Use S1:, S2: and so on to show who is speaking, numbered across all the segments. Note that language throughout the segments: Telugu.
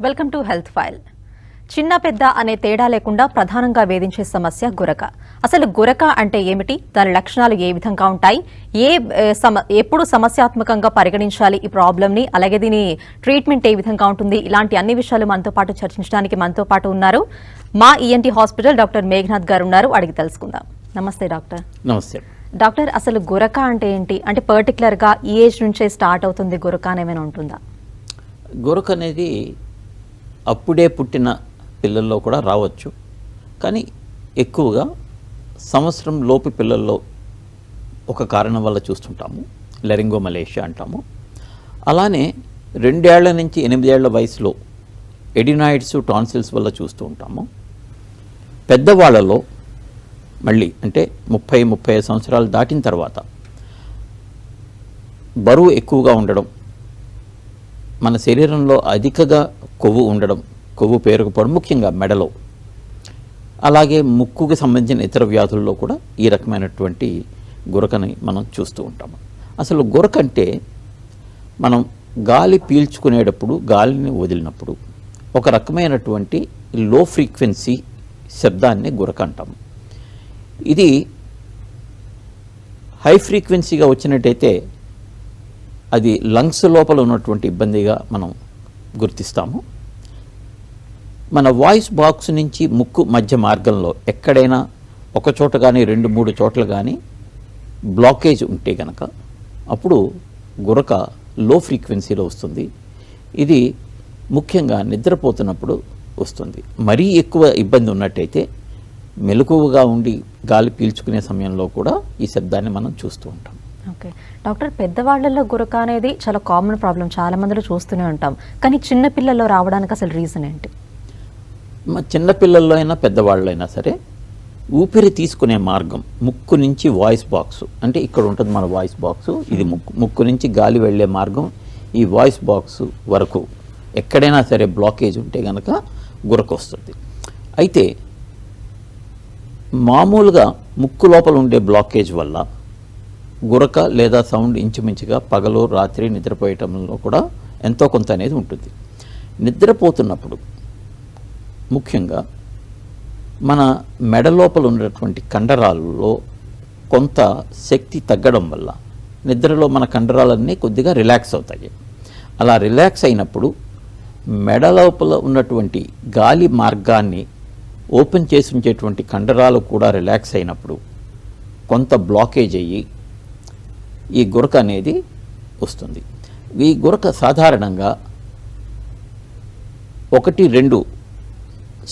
S1: Welcome to health file. చిన్న పెద్ద అనే తేడా లేకుండా ప్రధానంగా వేధించే సమస్య గురక. అసలు గురక అంటే ఏమిటి, దాని లక్షణాలు ఏ విధంగా ఉంటాయి, ఎప్పుడు సమస్యాత్మకంగా పరిగణించాలి ఈ ప్రాబ్లంని, అలాగే దీని ట్రీట్మెంట్ ఏ విధంగా ఉంటుంది, ఇలాంటి అన్ని విషయాలు మనతో పాటు చర్చించడానికి మనతో పాటు ఉన్నారు మా ఈఎన్టీ హాస్పిటల్ డాక్టర్ మేఘనాథ్ గారు ఉన్నారు. అడిగి తెలుసుకుందాం. నమస్తే డాక్టర్.
S2: నమస్తే
S1: డాక్టర్, అసలు గురక అంటే ఏంటి? అంటే పర్టికులర్గా ఈ ఏజ్ నుంచే స్టార్ట్ అవుతుంది గురక అని ఏమైనా ఉంటుందా?
S2: గురక అనేది అప్పుడే పుట్టిన పిల్లల్లో కూడా రావచ్చు, కానీ ఎక్కువగా సంవత్సరం లోపు పిల్లల్లో ఒక కారణం వల్ల చూస్తుంటాము, లెరింగోమలేషియా అంటాము. అలానే 2 ఏళ్ల నుంచి 8 ఏళ్ల వయసులో ఎడినాయిడ్స్ టాన్సిల్స్ వల్ల చూస్తూ ఉంటాము. పెద్దవాళ్ళలో మళ్ళీ అంటే 30-35 సంవత్సరాలు దాటిన తర్వాత బరువు ఎక్కువగా ఉండడం, మన శరీరంలో అధికగా కొవ్వు ఉండడం, కొవ్వు పేరుకుపోవడం, ముఖ్యంగా మెడలో, అలాగే ముక్కుకు సంబంధించిన ఇతర వ్యాధుల్లో కూడా ఈ రకమైనటువంటి గురకని మనం చూస్తూ ఉంటాము. అసలు గురక అంటే మనం గాలి పీల్చుకునేటప్పుడు, గాలిని వదిలినప్పుడు ఒక రకమైనటువంటి లో ఫ్రీక్వెన్సీ శబ్దాన్ని గురక అంటాము. ఇది హై ఫ్రీక్వెన్సీగా వచ్చినట్టయితే అది లంగ్స్ లోపల ఉన్నటువంటి ఇబ్బందిగా మనం గుర్తిస్తాము. మన వాయిస్ బాక్స్ నుంచి ముక్కు మధ్య మార్గంలో ఎక్కడైనా ఒక చోట కానీ 2-3 చోట్ల కానీ బ్లాకేజ్ ఉంటే కనుక అప్పుడు గురక లో ఫ్రీక్వెన్సీలో వస్తుంది. ఇది ముఖ్యంగా నిద్రపోతున్నప్పుడు వస్తుంది. మరీ ఎక్కువ ఇబ్బంది ఉన్నట్టయితే మెలకువగా ఉండి గాలి పీల్చుకునే సమయంలో కూడా ఈ శబ్దాన్ని మనం చూస్తూ ఉంటాం.
S1: ఓకే డాక్టర్, పెద్దవాళ్లలో గురక అనేది చాలా కామన్ ప్రాబ్లం, చాలా మందిలో చూస్తూనే ఉంటాం, కానీ చిన్న పిల్లల్లో రావడానికి అసలు రీజన్ ఏంటి?
S2: చిన్నపిల్లల్లో అయినా పెద్దవాళ్ళు అయినా సరే ఊపిరి తీసుకునే మార్గం ముక్కు నుంచి వాయిస్ బాక్స్, అంటే ఇక్కడ ఉంటుంది మన వాయిస్ బాక్స్, ఇది ముక్కు నుంచి గాలి వెళ్ళే మార్గం ఈ వాయిస్ బాక్స్ వరకు ఎక్కడైనా సరే బ్లాకేజ్ ఉంటే కనుక గురక వస్తుంది. అయితే మామూలుగా ముక్కు లోపల ఉండే బ్లాకేజ్ వల్ల గురక లేదా సౌండ్ ఇంచుమించుగా పగలు రాత్రి నిద్రపోయటంలో కూడా ఎంతో కొంత అనేది ఉంటుంది. నిద్రపోతున్నప్పుడు ముఖ్యంగా మన మెడ లోపల ఉన్నటువంటి కండరాల్లో కొంత శక్తి తగ్గడం వల్ల నిద్రలో మన కండరాలన్నీ కొద్దిగా రిలాక్స్ అవుతాయి. అలా రిలాక్స్ అయినప్పుడు మెడ లోపల ఉన్నటువంటి గాలి మార్గాన్ని ఓపెన్ చేసి ఉంచేటువంటి కండరాలు కూడా రిలాక్స్ అయినప్పుడు కొంత బ్లాకేజ్ అయ్యి ఈ గురక అనేది వస్తుంది. ఈ గురక సాధారణంగా 1-2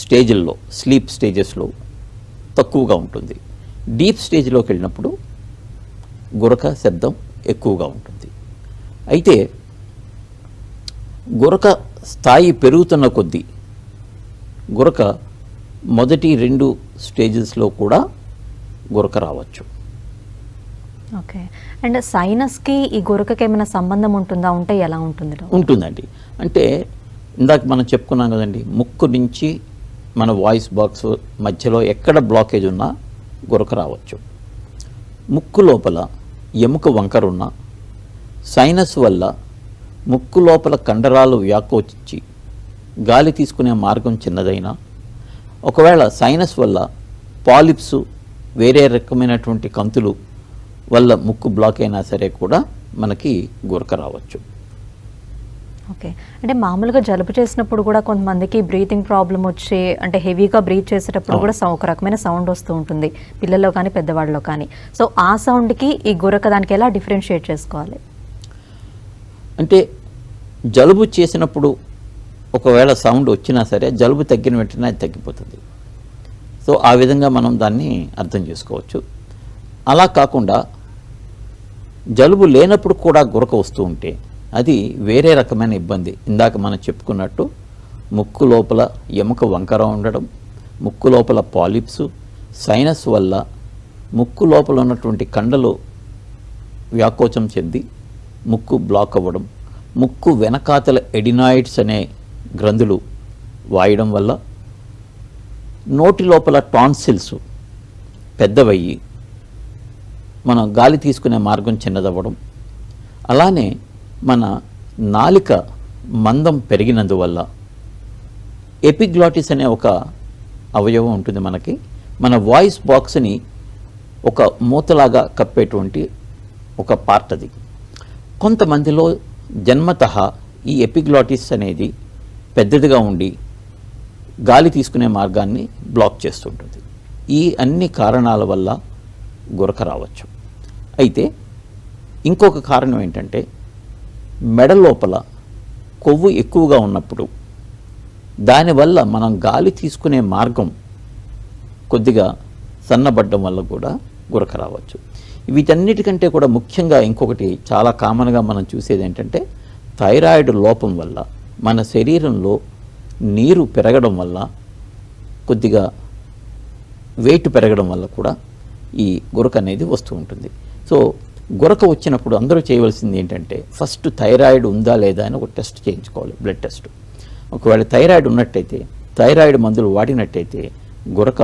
S2: స్టేజ్ల్లో, స్లీప్ స్టేజెస్లో తక్కువగా ఉంటుంది. డీప్ స్టేజ్లోకి వెళ్ళినప్పుడు గురక శబ్దం ఎక్కువగా ఉంటుంది. అయితే గురక స్థాయి పెరుగుతున్న కొద్దీ గురక మొదటి 2 స్టేజెస్లో కూడా గురక రావచ్చు.
S1: ఓకే, అండ్ సైనస్కి ఈ గురకకి ఏమైనా సంబంధం ఉంటుందా? ఉంటే ఎలా ఉంటుంది?
S2: ఉంటుందండి. అంటే ఇందాక మనం చెప్పుకున్నాం కదండి, ముక్కు నుంచి మన వాయిస్ బాక్స్ మధ్యలో ఎక్కడ బ్లాకేజ్ ఉన్నా గురక రావచ్చు. ముక్కు లోపల ఎముక వంకరున్న సైనస్ వల్ల ముక్కు లోపల కండరాలు వ్యాకోచించి గాలి తీసుకునే మార్గం చిన్నదైనా, ఒకవేళ సైనస్ వల్ల పాలిప్స్ వేరే రకమైనటువంటి కంతులు వల్ల ముక్కు బ్లాక్ అయినా సరే కూడా మనకి గురక రావచ్చు.
S1: ఓకే, అంటే మామూలుగా జలుబు చేసినప్పుడు కూడా కొంతమందికి బ్రీతింగ్ ప్రాబ్లం వచ్చి, అంటే హెవీగా బ్రీత్ చేసేటప్పుడు కూడా ఒక రకమైన సౌండ్ వస్తూ ఉంటుంది, పిల్లల్లో కానీ పెద్దవాళ్ళలో కానీ. సో ఆ సౌండ్కి ఈ గురక దానికి ఎలా డిఫరెన్షియేట్ చేసుకోవాలి?
S2: అంటే జలుబు చేసినప్పుడు ఒకవేళ సౌండ్ వచ్చినా సరే జలుబు తగ్గిన వెంటనే అది తగ్గిపోతుంది. సో ఆ విధంగా మనం దాన్ని అర్థం చేసుకోవచ్చు. అలా కాకుండా జలుబు లేనప్పుడు కూడా గురక వస్తూ ఉంటే అది వేరే రకమైన ఇబ్బంది. ఇందాక మనం చెప్పుకున్నట్టు ముక్కు లోపల ఎముక వంకర ఉండడం, ముక్కు లోపల పాలిప్స్, సైనస్ వల్ల ముక్కు లోపల ఉన్నటువంటి కండలు వ్యాకోచం చెంది ముక్కు బ్లాక్ అవ్వడం, ముక్కు వెనకాతల ఎడినాయిడ్స్ అనే గ్రంథులు వాయడం వల్ల నోటి లోపల టాన్సిల్స్ పెద్దవయ్యి మనం గాలి తీసుకునే మార్గం చిన్నదవ్వడం, అలానే మన నాలిక మందం పెరిగినందువల్ల ఎపిగ్లాటిస్ అనే ఒక అవయవం ఉంటుంది మనకి. మన వాయిస్ బాక్స్ని ఒక మూతలాగా కప్పేటువంటి ఒక పార్ట్ అది. కొంతమందిలో జన్మతః ఈ ఎపిగ్లాటిస్ అనేది పెద్దదిగా ఉండి గాలి తీసుకునే మార్గాన్ని బ్లాక్ చేస్తుంటుంది. ఈ అన్ని కారణాల వల్ల గురక రావచ్చు. అయితే ఇంకొక కారణం ఏంటంటే మెడ లోపల కొవ్వు ఎక్కువగా ఉన్నప్పుడు దానివల్ల మనం గాలి తీసుకునే మార్గం కొద్దిగా సన్నబడ్డం వల్ల కూడా గురక రావచ్చు. వీటన్నిటికంటే కూడా ముఖ్యంగా ఇంకొకటి చాలా కామన్గా మనం చూసేది ఏంటంటే థైరాయిడ్ లోపం వల్ల మన శరీరంలో నీరు పెరగడం వల్ల, కొద్దిగా వెయిట్ పెరగడం వల్ల కూడా ఈ గురక అనేది వస్తూ ఉంటుంది. సో గురక వచ్చినప్పుడు అందరూ చేయవలసింది ఏంటంటే ఫస్ట్ థైరాయిడ్ ఉందా లేదా అని ఒక టెస్ట్ చేయించుకోవాలి, బ్లడ్ టెస్ట్. ఒకవేళ థైరాయిడ్ ఉన్నట్టయితే, థైరాయిడ్ మందులు వాడినట్టయితే గురక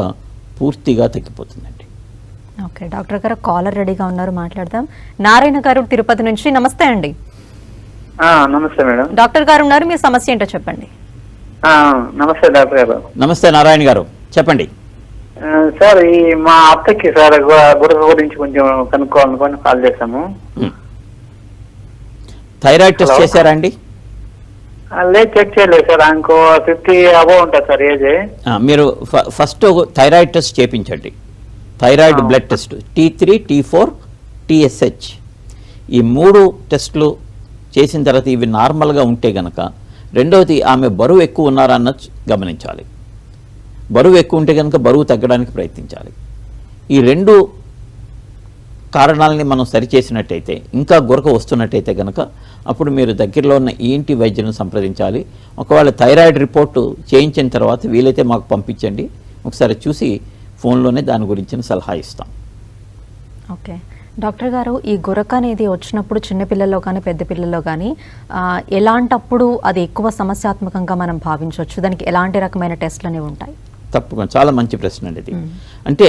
S2: పూర్తిగా తగ్గిపోతుందండి.
S1: ఓకే డాక్టర్ గారు, కాలర్ రెడీగా ఉన్నారు, మాట్లాడదాం. నారాయణ గారు తిరుపతి నుంచి. నమస్తే అండి.
S3: నమస్తే మేడం.
S1: డాక్టర్ గారు ఉన్నారు, మీ సమస్య ఏంటో చెప్పండి.
S3: నమస్తే డాక్టర్ గారు.
S2: నమస్తే నారాయణ గారు, చెప్పండి.
S3: సార్, ఈ మా అత్తకి సార్ గురక గురించి కొంచెం కనుక్కోవాలనుకొని కాల్ చేశాము.
S2: థైరాయిడ్ టెస్ట్ చేశారా అండి?
S3: లేదు, చెక్ చేయలేదు సార్. ఇంకో 50 అబోవ్ ఉంటుంది సార్ ఏజ్.
S2: మీరు ఫస్ట్ థైరాయిడ్ టెస్ట్ చేయించండి. Thyroid blood test T3, T4, TSH ఈ 3 టెస్టులు చేసిన తర్వాత ఇవి నార్మల్గా ఉంటే గనక, రెండవది ఆమె బరువు ఎక్కువ ఉన్నారా అన్నది గమనించాలి. బరువు ఎక్కువ ఉంటే కనుక బరువు తగ్గడానికి ప్రయత్నించాలి. ఈ 2 కారణాలని మనం సరిచేసినట్టయితే, ఇంకా గురక వస్తున్నట్టయితే కనుక అప్పుడు మీరు దగ్గరలో ఉన్న ENT వైద్యులను సంప్రదించాలి. ఒకవేళ థైరాయిడ్ రిపోర్టు చేయించిన తర్వాత వీలైతే మాకు పంపించండి, ఒకసారి చూసి ఫోన్లోనే దాని గురించిన సలహా ఇస్తాం.
S1: ఓకే డాక్టర్ గారు, ఈ గురక అనేది వచ్చినప్పుడు చిన్నపిల్లల్లో కానీ పెద్ద పిల్లల్లో కానీ ఎలాంటప్పుడు అది ఎక్కువ సమస్యాత్మకంగా మనం భావించవచ్చు? దానికి ఎలాంటి రకమైన టెస్ట్లు అనేవి ఉంటాయి?
S2: తప్పకుండా, చాలా మంచి ప్రశ్న అండి ఇది. అంటే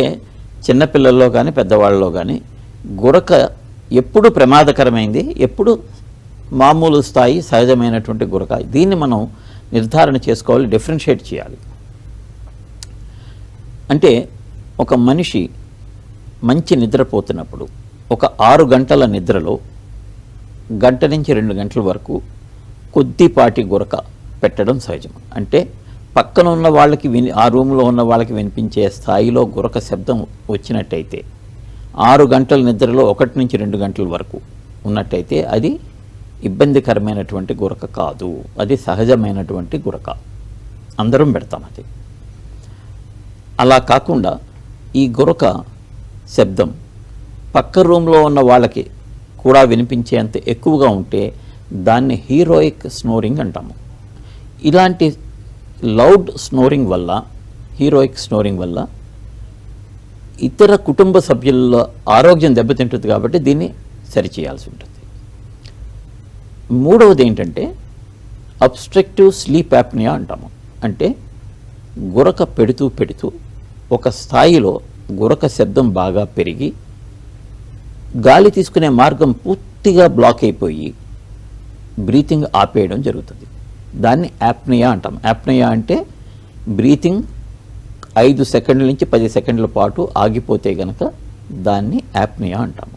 S2: చిన్నపిల్లల్లో కానీ పెద్దవాళ్ళలో కానీ గురక ఎప్పుడు ప్రమాదకరమైంది, ఎప్పుడు మామూలు స్థాయి సహజమైనటువంటి గురక, దీన్ని మనం నిర్ధారణ చేసుకోవాలి, డిఫరెన్షియేట్ చేయాలి. అంటే ఒక మనిషి మంచి నిద్రపోతున్నప్పుడు ఒక 6 గంటల నిద్రలో 1 గంట నుంచి 2 గంటల వరకు కొద్దిపాటి గురక పెట్టడం సహజం. అంటే పక్కన ఉన్న వాళ్ళకి ఆ రూమ్లో ఉన్న వాళ్ళకి వినిపించే స్థాయిలో గురక శబ్దం వచ్చినట్టయితే, 6 గంటల నిద్రలో 1 నుంచి 2 గంటల వరకు ఉన్నట్టయితే అది ఇబ్బందికరమైనటువంటి గురక కాదు, అది సహజమైనటువంటి గురక, అందరం పెడతాం అది. అలా కాకుండా ఈ గురక శబ్దం పక్క రూమ్లో ఉన్న వాళ్ళకి కూడా వినిపించేంత ఎక్కువగా ఉంటే దాన్ని హీరోయిక్ స్నోరింగ్ అంటాము. ఇలాంటి లౌడ్ స్నోరింగ్ వల్ల, హీరోయిక్ స్నోరింగ్ వల్ల ఇతర కుటుంబ సభ్యుల ఆరోగ్యం దెబ్బతింటుంది, కాబట్టి దీన్ని సరిచేయాల్సి ఉంటుంది. మూడవది ఏంటంటే అబ్స్ట్రక్టివ్ స్లీప్ యాప్నియా అంటాము. అంటే గురక పెడుతూ పెడుతూ ఒక స్థాయిలో గురక శబ్దం బాగా పెరిగి గాలి తీసుకునే మార్గం పూర్తిగా బ్లాక్ అయిపోయి బ్రీతింగ్ ఆపేయడం జరుగుతుంది. దాన్ని యాప్నియా అంటాం. యాప్నియా అంటే బ్రీతింగ్ 5 సెకండ్ల నుంచి 10 సెకండ్ల పాటు ఆగిపోతే గనక దాన్ని యాప్నియా అంటాము.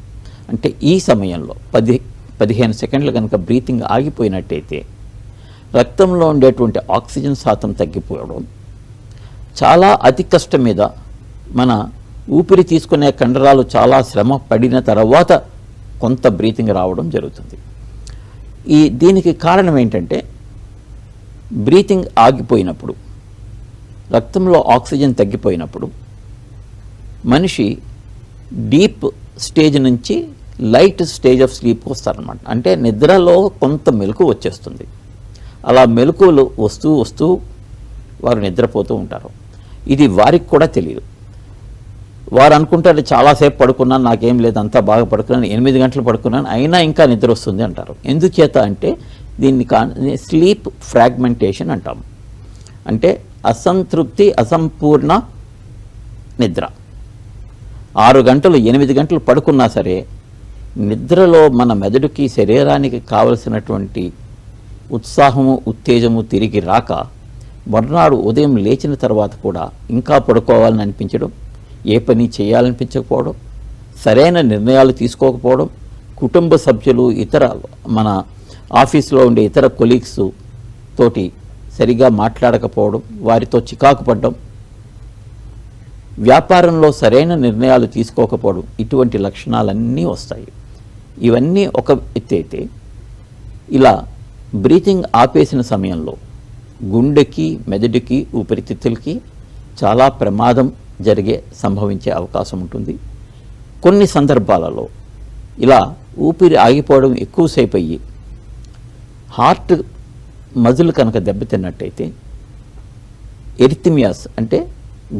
S2: అంటే ఈ సమయంలో 10-15 సెకండ్లు కనుక బ్రీతింగ్ ఆగిపోయినట్టయితే రక్తంలో ఉండేటువంటి ఆక్సిజన్ శాతం తగ్గిపోవడం, చాలా అతి కష్టం మీద మన ఊపిరి తీసుకునే కండరాలు చాలా శ్రమ పడిన తర్వాత కొంత బ్రీతింగ్ రావడం జరుగుతుంది. దీనికి కారణం ఏంటంటే బ్రీతింగ్ ఆగిపోయినప్పుడు, రక్తంలో ఆక్సిజన్ తగ్గిపోయినప్పుడు మనిషి డీప్ స్టేజ్ నుంచి లైట్ స్టేజ్ ఆఫ్ స్లీప్కి వస్తారనమాట. అంటే నిద్రలో కొంత మెలకు వచ్చేస్తుంది. అలా మెలకువలు వస్తూ వస్తూ వారు నిద్రపోతూ ఉంటారు. ఇది వారికి కూడా తెలియదు. వారు అనుకుంటారు చాలాసేపు పడుకున్నాను, నాకేం లేదు, అంతా బాగా పడుకున్నాను, 8 గంటలు పడుకున్నాను, అయినా ఇంకా నిద్ర వస్తుంది అంటారు. ఎందుచేత అంటే దీన్ని స్లీప్ ఫ్రాగ్మెంటేషన్ అంటాము. అంటే అసంతృప్తి, అసంపూర్ణ నిద్ర. 6 గంటలు 8 గంటలు పడుకున్నా సరే నిద్రలో మన మెదడుకి, శరీరానికి కావలసినటువంటి ఉత్సాహము, ఉత్తేజము తిరిగి రాక మర్నాడు ఉదయం లేచిన తర్వాత కూడా ఇంకా పడుకోవాలని అనిపించడం, ఏ పని చేయాలనిపించకపోవడం, సరైన నిర్ణయాలు తీసుకోకపోవడం, కుటుంబ సభ్యులు మన ఆఫీస్లో ఉండే ఇతర కొలీగ్స్ తోటి సరిగా మాట్లాడకపోవడం, వారితో చికాకు పడడం, వ్యాపారంలో సరైన నిర్ణయాలు తీసుకోకపోవడం, ఇటువంటి లక్షణాలన్నీ వస్తాయి. ఇవన్నీ ఒక ఎత్తైతే ఇలా బ్రీతింగ్ ఆపేసిన సమయంలో గుండెకి, మెదడుకి, ఊపిరితిత్తులకి చాలా ప్రమాదం సంభవించే అవకాశం ఉంటుంది. కొన్ని సందర్భాలలో ఇలా ఊపిరి ఆగిపోవడం ఎక్కువసేపు అయ్యి హార్ట్ మజిల్ కనుక దెబ్బతిన్నట్టయితే ఎరిథిమియాస్ అంటే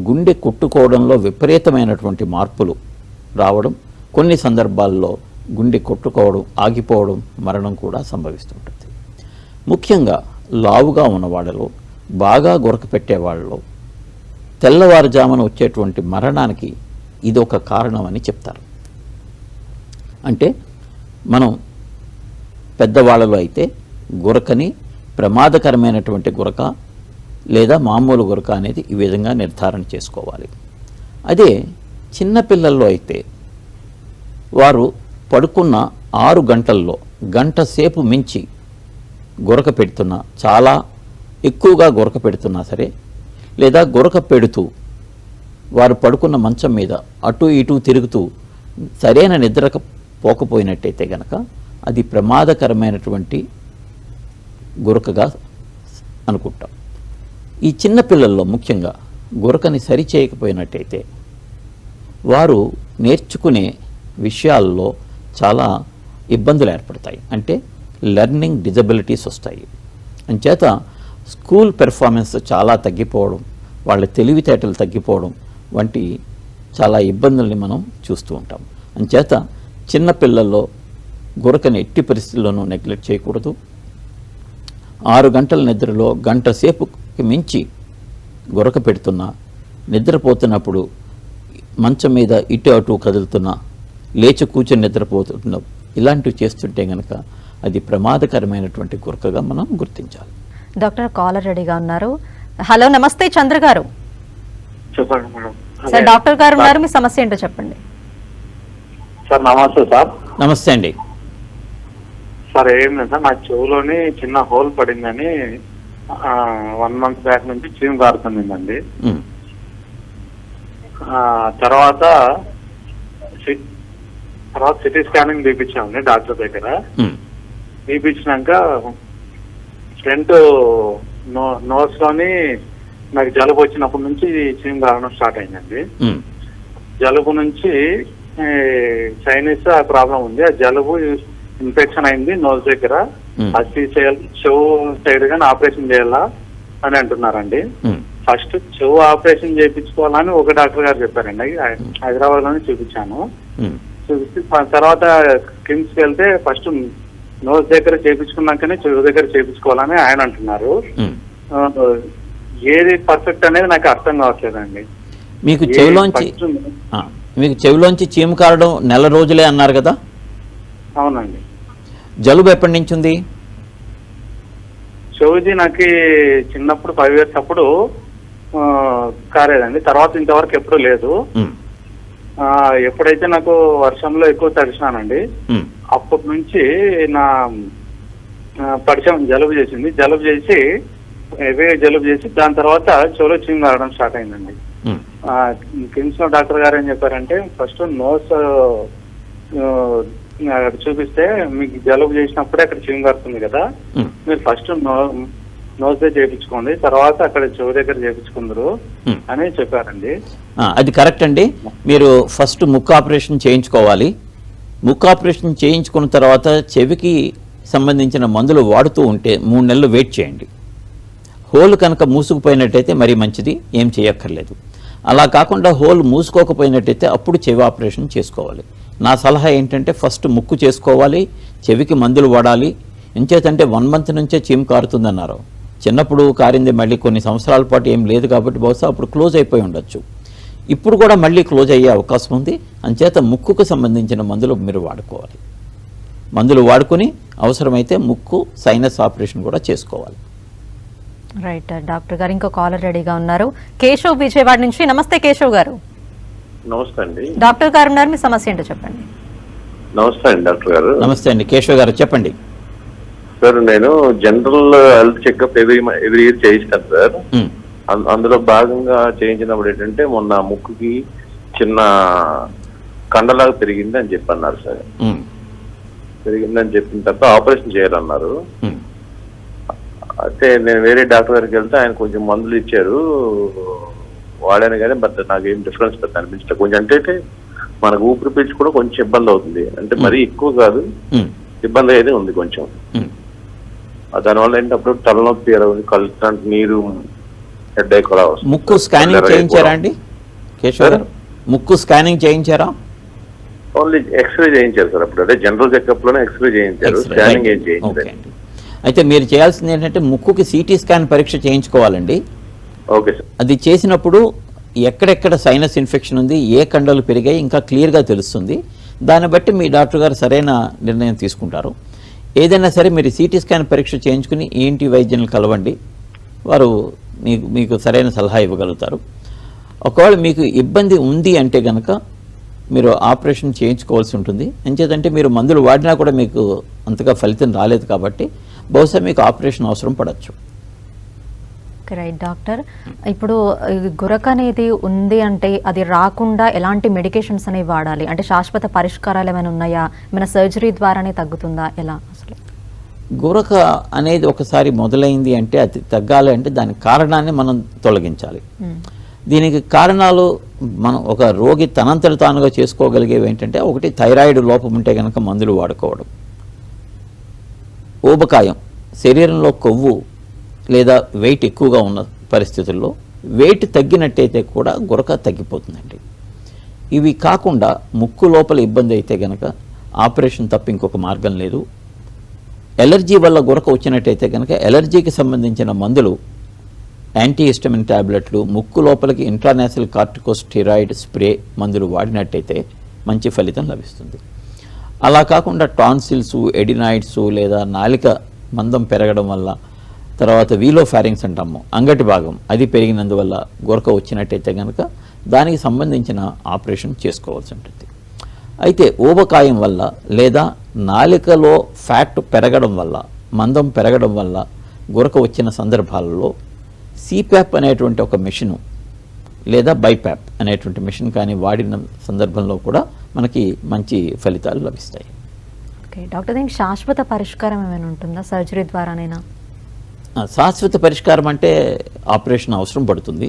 S2: గుండె కొట్టుకోవడంలో విపరీతమైనటువంటి మార్పులు రావడం, కొన్ని సందర్భాల్లో గుండె కొట్టుకోవడం, ఆగిపోవడం, మరణం కూడా సంభవిస్తుంటుంది. ముఖ్యంగా లావుగా ఉన్నవాళ్ళలో, బాగా గురక పెట్టేవాళ్ళలో తెల్లవారుజామున వచ్చేటువంటి మరణానికి ఇది ఒక కారణం అని చెప్తారు. అంటే మనం పెద్దవాళ్ళలో అయితే గురకని ప్రమాదకరమైనటువంటి గురక లేదా మామూలు గురక అనేది ఈ విధంగా నిర్ధారణ చేసుకోవాలి. అదే చిన్నపిల్లల్లో అయితే వారు పడుకున్న 6 గంటల్లో గంట సేపు మించి గురక పెడుతున్నా, చాలా ఎక్కువగా గురక పెడుతున్నా సరే, లేదా గురక పెడుతూ వారు పడుకున్న మంచం మీద అటు ఇటు తిరుగుతూ సరైన నిద్రకు పోకపోయినట్టయితే గనక అది ప్రమాదకరమైనటువంటి గురకగా అనుకుంటాం. ఈ చిన్నపిల్లల్లో ముఖ్యంగా గురకని సరిచేయకపోయినట్టయితే వారు నేర్చుకునే విషయాల్లో చాలా ఇబ్బందులు ఏర్పడతాయి. అంటే లెర్నింగ్ డిజబిలిటీస్ వస్తాయి. అంచేత స్కూల్ పెర్ఫార్మెన్స్ చాలా తగ్గిపోవడం, వాళ్ళ తెలివితేటలు తగ్గిపోవడం వంటి చాలా ఇబ్బందుల్ని మనం చూస్తూ ఉంటాం. అంచేత చిన్నపిల్లల్లో గురకని ఎట్టి పరిస్థితుల్లోనూ నెగ్లెక్ట్ చేయకూడదు. 6 గంటల నిద్రలో గంట సేపుకి మించి గురక పెడుతున్నా, నిద్రపోతున్నప్పుడు మంచం మీద ఇటు అటు కదులుతున్నా, లేచి కూర్చొని నిద్రపోతున్నా, ఇలాంటివి చేస్తుంటే కనుక అది ప్రమాదకరమైనటువంటి గురకగా మనం గుర్తించాలి.
S1: డాక్టర్ కాలర్ రెడీగా ఉన్నారు. హలో, నమస్తే చంద్ర గారు.
S3: చెప్పండి మేడం.
S1: సార్ డాక్టర్ గారు ఉన్నారు, మీ సమస్య ఏంటో చెప్పండి.
S3: సార్ నమస్తే సార్.
S2: నమస్తే అండి.
S3: సార్ ఏం లేదు సార్, నా చెవులోని చిన్న హోల్ పడిందని 1 month బ్యాక్ నుంచి చీము కారుతుందండి. తర్వాత సిటీ స్కానింగ్ తీపించామండి డాక్టర్ దగ్గర. తీపించినాక ఫ్రంట్ నోస్ లోని నాకు జలుబు వచ్చినప్పటి నుంచి చీము కారడం స్టార్ట్ అయిందండి. జలుబు నుంచి సైనస్ ఆ ప్రాబ్లం ఉంది. ఆ జలుబు ఇన్ఫెక్షన్ అయింది నోస్ దగ్గర. అది చెవు సైడ్ గానీ ఆపరేషన్ చేయాలా అని అంటున్నారండి. ఫస్ట్ చెవు ఆపరేషన్ చేయించుకోవాలని ఒక డాక్టర్ గారు చెప్పారండి. హైదరాబాద్ లోనే చూపించాను. చూపిస్తే తర్వాత కిమ్స్ కి వెళ్తే ఫస్ట్ నోస్ దగ్గర చేయించుకున్నాకనే చెవు దగ్గర చేయించుకోవాలని ఆయన అంటున్నారు. ఏది పర్ఫెక్ట్ అనేది నాకు అర్థం కావట్లేదండి.
S2: మీకు చెవిలోంచి చీము కారడం నెల రోజులే అన్నారు కదా?
S3: అవునండి.
S2: జలుబు ఎప్పటి నుంచి ఉంది?
S3: చెవుది నాకు చిన్నప్పుడు 5 years అప్పుడు కారేదండి. తర్వాత ఇంతవరకు ఎప్పుడు లేదు. ఎప్పుడైతే నాకు వర్షంలో ఎక్కువ తడిచినానండి, అప్పటి నుంచి నా పరిచయం జలుబు చేసింది. జలుబు చేసి దాని తర్వాత చెవులో చీము కారడం స్టార్ట్ అయిందండి. కిమ్స్ లో డాక్టర్ గారు ఏం చెప్పారంటే, ఫస్ట్ నోస్ చూపిస్తే మీకు జలుబు చేసినప్పుడే అక్కడ చీము కారుతుంది కదా, మీరు ఫస్ట్ నోస్ దగ్గర చేయించుకోండి, తర్వాత అక్కడ చెవు దగ్గర చేయించుకుందరు అని చెప్పారండి.
S2: అది కరెక్ట్ అండి. మీరు ఫస్ట్ ముక్కు ఆపరేషన్ చేయించుకోవాలి. ముక్కు ఆపరేషన్ చేయించుకున్న తర్వాత చెవికి సంబంధించిన మందులు వాడుతూ ఉంటే 3 నెలలు వెయిట్ చేయండి. హోల్ కనుక మూసుకుపోయినట్టయితే మరీ మంచిది, ఏం చేయక్కర్లేదు. అలా కాకుండా హోల్ మూసుకోకపోయినట్టయితే అప్పుడు చెవి ఆపరేషన్ చేసుకోవాలి. నా సలహా ఏంటంటే ఫస్ట్ ముక్కు చేసుకోవాలి, చెవికి మందులు వాడాలి. ఎంచేతంటే 1 month నుంచే చీము కారుతుందన్నారు. చిన్నప్పుడు కారింది, మళ్ళీ కొన్ని సంవత్సరాల పాటు ఏం లేదు కాబట్టి బహుశా అప్పుడు క్లోజ్ అయిపోయి ఉండొచ్చు. ఇప్పుడు కూడా మళ్ళీ క్లోజ్ అయ్యే అవకాశం ఉంది. అంచేత ముక్కుకు సంబంధించిన మందులు మీరు వాడుకోవాలి. మందులు వాడుకొని అవసరమైతే ముక్కు సైనస్ ఆపరేషన్ కూడా చేసుకోవాలి.
S1: రైట్ డాక్టర్ గారు, ఇంకో కాలర్ రెడీగా ఉన్నారు. కేశవ్ విజయవాడ నుంచి. నమస్తే కేశవ్ గారు.
S3: నమస్తే అండి.
S1: డాక్టర్ గారు ఉన్నారు, మీ సమస్య ఏంటో చెప్పండి.
S3: నమస్తే అండి డాక్టర్ గారు.
S2: నమస్తే అండి కేశవ్ గారు, చెప్పండి.
S3: సార్ నేను general health checkup every year చేయిస్తాను సార్. అందులో భాగంగా చేయించినప్పుడు ఏంటంటే మొన్న ముక్కుకి చిన్న కండలాగా పెరిగింది అని చెప్పి అన్నారు సార్. పెరిగిందని చెప్పిన తర్వాత ఆపరేషన్ చేయాలన్నారు. అయితే నేను వేరే డాక్టర్ దగ్గరికి వెళ్తే ఆయన కొంచెం మందులు ఇచ్చారు, వాడాను కానీ బట్ నాకేం డిఫరెన్స్ పెద్ద అనిపించలేదు. కొంచెం అంటే మనకు ఊపిరి పీల్చుకోవడం కొంచెం ఇబ్బంది అవుతుంది, అంటే మరీ ఎక్కువ కాదు, ఇబ్బంది అయితే ఉంది కొంచెం. దానివల్ల ఏంటప్పుడు తలనొప్పి కలుగుతా నీరు హెడ్ ఏక్ కూడా వస్తుంది.
S2: ముక్కు స్కానింగ్ చేయించారా అండి కేశవ్ గారు? ముక్కు స్కానింగ్ చేయించారా?
S3: ఓన్లీ ఎక్స్రే చేయించారు సార్. అప్పుడు అదే జనరల్ చెకప్ లోనే ఎక్స్రే చేయించారు, స్కానింగ్ ఏం చేయించారు.
S2: అయితే మీరు చేయాల్సింది ఏంటంటే ముక్కుకి సిటీ స్కాన్ పరీక్ష చేయించుకోవాలండి.
S3: Okay sir.
S2: అది చేసినప్పుడు ఎక్కడెక్కడ సైనస్ ఇన్ఫెక్షన్ ఉంది, ఏ కండలు పెరిగాయి ఇంకా క్లియర్గా తెలుస్తుంది. దాన్ని బట్టి మీ డాక్టర్ గారు సరైన నిర్ణయం తీసుకుంటారు. ఏదైనా సరే మీరు సిటీ స్కాన్ పరీక్ష చేయించుకుని ఏంటి వైద్యులను కలవండి, వారు మీకు సరైన సలహా ఇవ్వగలుగుతారు. ఒకవేళ మీకు ఇబ్బంది ఉంది అంటే కనుక మీరు ఆపరేషన్ చేయించుకోవాల్సి ఉంటుంది. ఎంచేతంటే మీరు మందులు వాడినా కూడా మీకు అంతగా ఫలితం రాలేదు కాబట్టి బహుశా మీకు ఆపరేషన్ అవసరం పడవచ్చు.
S1: రైట్ డాక్టర్, ఇప్పుడు గురక అనేది ఉంది అంటే అది రాకుండా ఎలాంటి మెడికేషన్స్ అనేవి వాడాలి? అంటే శాశ్వత పరిష్కారాలు ఏమైనా ఉన్నాయా? ఏమైనా సర్జరీ ద్వారానే తగ్గుతుందా? ఎలా అసలు
S2: గురక అనేది ఒకసారి మొదలైంది అంటే అది తగ్గాలి అంటే దాని కారణాన్ని మనం తొలగించాలి. దీనికి కారణాలు మనం ఒక రోగి తనంతట తానుగా చేసుకోగలిగేవి ఏంటంటే, ఒకటి థైరాయిడ్ లోపం ఉంటే కనుక మందులు వాడుకోవడం, ఊబకాయం, శరీరంలో కొవ్వు లేదా వెయిట్ ఎక్కువగా ఉన్న పరిస్థితుల్లో వెయిట్ తగ్గినట్టయితే కూడా గురక తగ్గిపోతుందండి. ఇవి కాకుండా ముక్కు లోపల ఇబ్బంది అయితే కనుక ఆపరేషన్ తప్ప ఇంకొక మార్గం లేదు. ఎలర్జీ వల్ల గురక వచ్చినట్టయితే కనుక ఎలర్జీకి సంబంధించిన మందులు, యాంటీహిస్టమిన్ ట్యాబ్లెట్లు, ముక్కు లోపలికి ఇంట్రానేసల్ కార్టికోస్టెరాయిడ్ స్ప్రే మందులు వాడినట్టయితే మంచి ఫలితం లభిస్తుంది. అలా కాకుండా టాన్సిల్స్, ఎడినాయిడ్స్ లేదా నాలిక మందం పెరగడం వల్ల, తర్వాత వీలోఫారింగ్స్ అంటాము, అంగటి భాగం అది పెరిగినందువల్ల గురక వచ్చినట్టయితే కనుక దానికి సంబంధించిన ఆపరేషన్ చేసుకోవాల్సి ఉంటుంది. అయితే ఊబకాయం వల్ల లేదా నాలికలో ఫ్యాట్ పెరగడం వల్ల, మందం పెరగడం వల్ల గురక వచ్చిన సందర్భాలలో సిప్యాప్ అనేటువంటి ఒక మెషిన్ లేదా బైప్యాప్ అనేటువంటి మెషిన్ కానీ వాడిన సందర్భంలో కూడా మనకి మంచి ఫలితాలు లభిస్తాయి.
S1: ఓకే డాక్టర్, దీనికి శాశ్వత పరిష్కారం ఏమైనా ఉంటుందా? సర్జరీ ద్వారానైనా?
S2: శాశ్వత పరిష్కారం అంటే ఆపరేషన్ అవసరం పడుతుంది.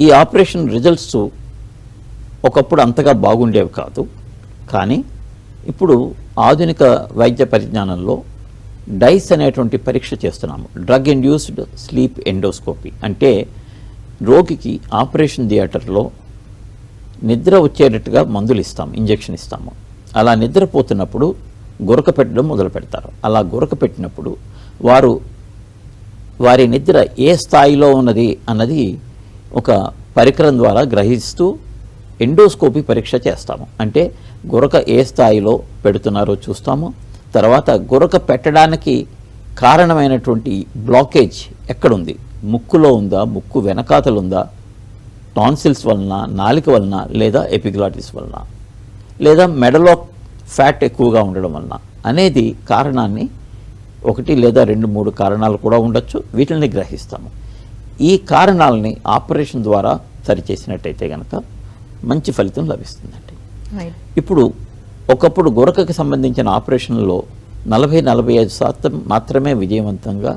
S2: ఈ ఆపరేషన్ రిజల్ట్స్ ఒకప్పుడు అంతగా బాగుండేవి కాదు, కానీ ఇప్పుడు ఆధునిక వైద్య పరిజ్ఞానంలో డైస్ అనేటువంటి పరీక్ష చేస్తున్నాము. డ్రగ్ ఇండ్యూస్డ్ స్లీప్ ఎండోస్కోపీ అంటే రోగికి ఆపరేషన్ థియేటర్లో నిద్ర వచ్చేటట్టుగా మందులు ఇస్తాము, ఇంజెక్షన్ ఇస్తాము. అలా నిద్రపోతున్నప్పుడు గురక పెట్టడం మొదలు పెడతారు. అలా గురక పెట్టినప్పుడు వారి నిద్ర ఏ స్థాయిలో ఉన్నది అన్నది ఒక పరికరం ద్వారా గ్రహిస్తూ ఎండోస్కోపీ పరీక్ష చేస్తాము. అంటే గురక ఏ స్థాయిలో పెడుతున్నారో చూస్తాము. తర్వాత గురక పెట్టడానికి కారణమైనటువంటి బ్లాకేజ్ ఎక్కడుంది, ముక్కులో ఉందా, ముక్కు వెనకాతలు ఉందా, టాన్సిల్స్ వలన, నాలిక వలన, లేదా ఎపిగ్లాటిస్ వలన, లేదా మెడలో ఫ్యాట్ ఎక్కువగా ఉండడం వలన అనేది కారణాన్ని, ఒకటి లేదా 2-3 కారణాలు కూడా ఉండొచ్చు, వీటిని గ్రహిస్తాము. ఈ కారణాలని ఆపరేషన్ ద్వారా సరిచేసినట్టయితే కనుక మంచి ఫలితం లభిస్తుందండి. ఇప్పుడు ఒకప్పుడు గురకకి సంబంధించిన ఆపరేషన్లో 40-45% మాత్రమే విజయవంతంగా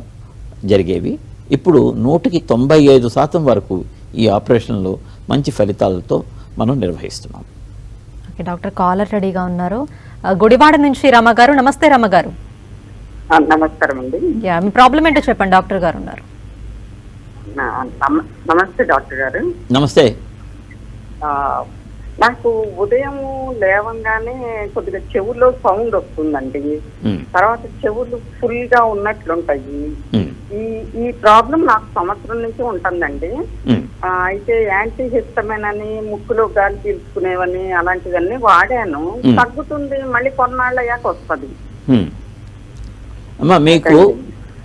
S2: జరిగేవి. ఇప్పుడు 100-95% వరకు ఈ ఆపరేషన్లో మంచి ఫలితాలతో మనం నిర్వహిస్తున్నాం.
S1: ఓకే డాక్టర్, కాలర్ రెడీగా ఉన్నారు. గుడివాడ నుంచి రమగారు. నమస్తే రమగారు.
S4: నమస్కారం అండి.
S1: మీ ప్రాబ్లం ఏంటో చెప్పండి, డాక్టర్ గారు ఉన్నారు.
S4: నమస్తే డాక్టర్ గారు.
S2: నమస్తే.
S4: నాకు ఉదయం లేవంగానే కొద్దిగా చెవుల్లో సౌండ్ వస్తుందండి. తర్వాత చెవులు ఫుల్ గా ఉన్నట్లుంటాయి. ఈ ప్రాబ్లం నాకు సంవత్సరం నుంచి ఉంటుందండి. అయితే యాంటీ హిస్టమిన్ అని, ముక్కులో గాలి పీల్చుకునేవని అలాంటివన్నీ వాడాను, తగ్గుతుంది, మళ్ళీ కొన్నాళ్ళు అయ్యాక వస్తుంది.
S2: అమ్మా, మీకు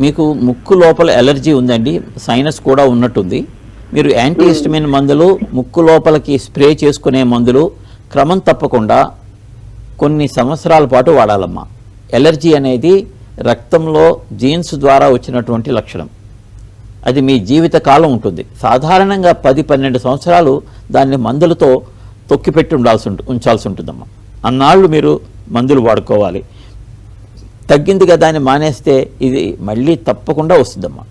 S2: మీకు ముక్కు లోపల ఎలర్జీ ఉందండి, సైనస్ కూడా ఉన్నట్టుంది. మీరు యాంటీహిస్టమిన్ మందులు, ముక్కు లోపలికి స్ప్రే చేసుకునే మందులు క్రమం తప్పకుండా కొన్ని సంవత్సరాల పాటు వాడాలమ్మా. ఎలర్జీ అనేది రక్తంలో జీన్స్ ద్వారా వచ్చినటువంటి లక్షణం. అది మీ జీవిత కాలం ఉంటుంది. సాధారణంగా 10-12 సంవత్సరాలు దాన్ని మందులతో తొక్కిపెట్టి ఉంచాల్సి ఉంటుందమ్మా. అన్నాళ్ళు మీరు మందులు వాడుకోవాలి. తగ్గిందిగా దాన్ని మానేస్తే ఇది మళ్ళీ తప్పకుండా వస్తుందమ్మా.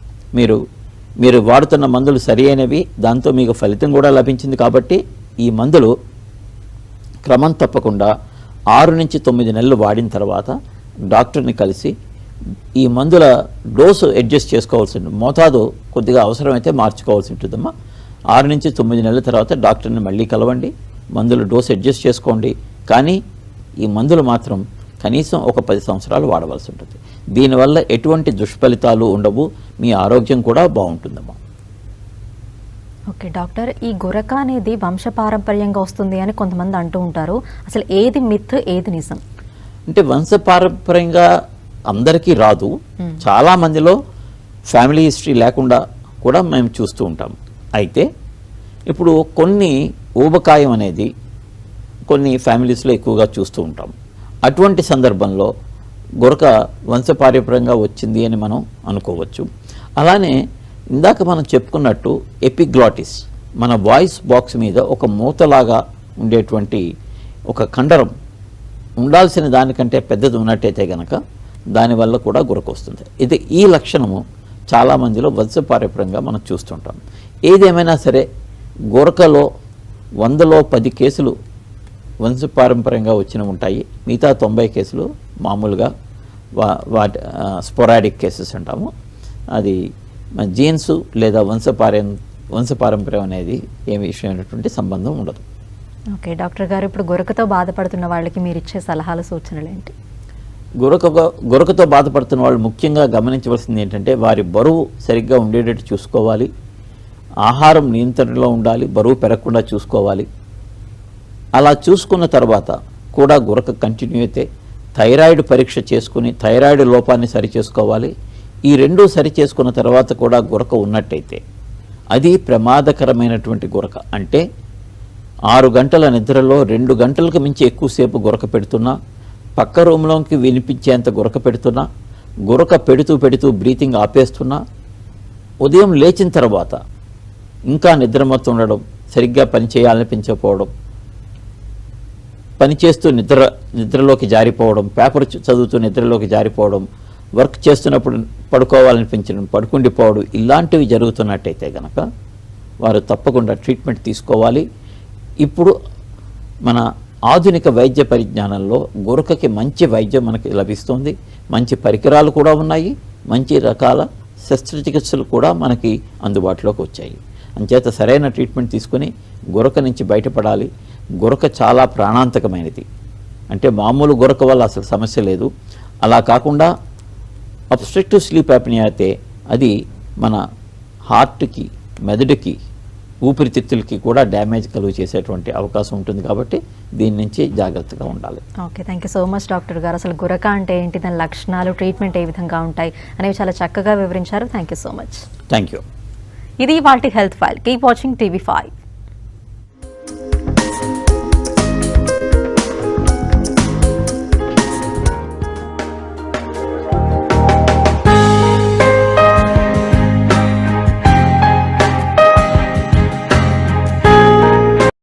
S2: మీరు వాడుతున్న మందులు సరి అయినవి, దాంతో మీకు ఫలితం కూడా లభించింది. కాబట్టి ఈ మందులు క్రమం తప్పకుండా 6-9 నెలలు వాడిన తర్వాత డాక్టర్ని కలిసి ఈ మందుల డోసు అడ్జస్ట్ చేసుకోవాల్సి ఉంటుంది. మోతాదు కొద్దిగా అవసరమైతే మార్చుకోవాల్సి ఉంటుందమ్మా. 6-9 నెలల తర్వాత డాక్టర్ని మళ్ళీ కలవండి, మందుల డోసు అడ్జస్ట్ చేసుకోండి. కానీ ఈ మందులు మాత్రం కనీసం ఒక 10 సంవత్సరాలు వాడవలసి ఉంటుంది. దీనివల్ల ఎటువంటి దుష్ఫలితాలు ఉండవు, మీ ఆరోగ్యం కూడా బాగుంటుందమ్మా.
S1: ఓకే డాక్టర్, ఈ గురక అనేది వంశపారంపర్యంగా వస్తుంది అని కొంతమంది అంటూ ఉంటారు. అసలు ఏది మిత్, ఏది నిజం?
S2: అంటే వంశపారంపర్యంగా అందరికీ రాదు. చాలా మందిలో ఫ్యామిలీ హిస్టరీ లేకుండా కూడా మేము చూస్తూ ఉంటాం. అయితే ఇప్పుడు కొన్ని ఊబకాయం అనేది కొన్ని ఫ్యామిలీస్లో ఎక్కువగా చూస్తూ ఉంటాం. అటువంటి సందర్భంలో గురక వంశపారంపర్యంగా వచ్చింది అని మనం అనుకోవచ్చు. అలానే ఇందాక మనం చెప్పుకున్నట్టు ఎపిగ్లాటిస్, మన వాయిస్ బాక్స్ మీద ఒక మూతలాగా ఉండేటువంటి ఒక కండరం ఉండాల్సిన దానికంటే పెద్దది ఉన్నట్టయితే కనుక దానివల్ల కూడా గురక వస్తుంది. ఇది ఈ లక్షణము చాలామందిలో వంశపారంపర్యంగా మనం చూస్తుంటాం. ఏదేమైనా సరే గురకలో 100లో 10 కేసులు వంశపారంపర్యంగా వచ్చినవి ఉంటాయి. మిగతా 90 కేసులు మామూలుగా స్పోరాడిక్ కేసెస్ అంటాము. అది జీన్స్ లేదా వంశపారంపర్యం అనేది ఏ విషయమైనటువంటి సంబంధం ఉండదు.
S1: ఓకే డాక్టర్ గారు, ఇప్పుడు గురకతో బాధపడుతున్న వాళ్ళకి మీరు ఇచ్చే సలహాలు, సూచనలు ఏంటి?
S2: గురకతో బాధపడుతున్న వాళ్ళు ముఖ్యంగా గమనించవలసింది ఏంటంటే వారి బరువు సరిగ్గా ఉండేటట్టు చూసుకోవాలి. ఆహారం నియంత్రణలో ఉండాలి, బరువు పెరగకుండా చూసుకోవాలి. అలా చూసుకున్న తర్వాత కూడా గురక కంటిన్యూ అయితే థైరాయిడ్ పరీక్ష చేసుకుని థైరాయిడ్ లోపాన్ని సరిచేసుకోవాలి. ఈ రెండూ సరి చేసుకున్న తర్వాత కూడా గురక ఉన్నట్టయితే అది ప్రమాదకరమైనటువంటి గురక. అంటే 6 గంటల నిద్రలో 2 గంటలకు మించి ఎక్కువసేపు గురక పెడుతున్నా, పక్క రూమ్లోకి వినిపించేంత గురక పెడుతున్నా, గురక పెడుతూ బ్రీతింగ్ ఆపేస్తున్నా, ఉదయం లేచిన తర్వాత ఇంకా నిద్రమత్తు ఉండడం, సరిగ్గా పని చేయాలనిపించకపోవడం, పనిచేస్తూ నిద్రలోకి జారిపోవడం, పేపర్ చదువుతూ నిద్రలోకి జారిపోవడం, వర్క్ చేస్తున్నప్పుడు పడుకోవాలనిపించడం, పడుకుండిపోవడం, ఇలాంటివి జరుగుతున్నట్టయితే కనుక వారు తప్పకుండా ట్రీట్మెంట్ తీసుకోవాలి. ఇప్పుడు మన ఆధునిక వైద్య పరిజ్ఞానంలో గురకకి మంచి వైద్యం మనకి లభిస్తుంది. మంచి పరికరాలు కూడా ఉన్నాయి, మంచి రకాల శస్త్రచికిత్సలు కూడా మనకి అందుబాటులోకి వచ్చాయి. అంచేత సరైన ట్రీట్మెంట్ తీసుకుని గురక నుంచి బయటపడాలి. గురక చాలా ప్రాణాంతకమైనది. అంటే మామూలు గురక వల్ల అసలు సమస్య లేదు. అలా కాకుండా అబ్స్ట్రక్టివ్ స్లీప్ యాప్నియా అయితే అది మన హార్ట్కి, మెదడుకి, ఊపిరితిత్తులకి కూడా డ్యామేజ్ కలుగు చేసేటువంటి అవకాశం ఉంటుంది. కాబట్టి దీని నుంచి జాగ్రత్తగా ఉండాలి.
S1: Okay, thank you so much doctor గారు. అసలు గురక అంటే ఏంటి, దాని లక్షణాలు, ట్రీట్మెంట్ ఏ విధంగా ఉంటాయి అనేవి చాలా చక్కగా వివరించారు. Thank you so much.
S2: Thank you.
S1: ఇది వాటి health file. Keep watching TV5.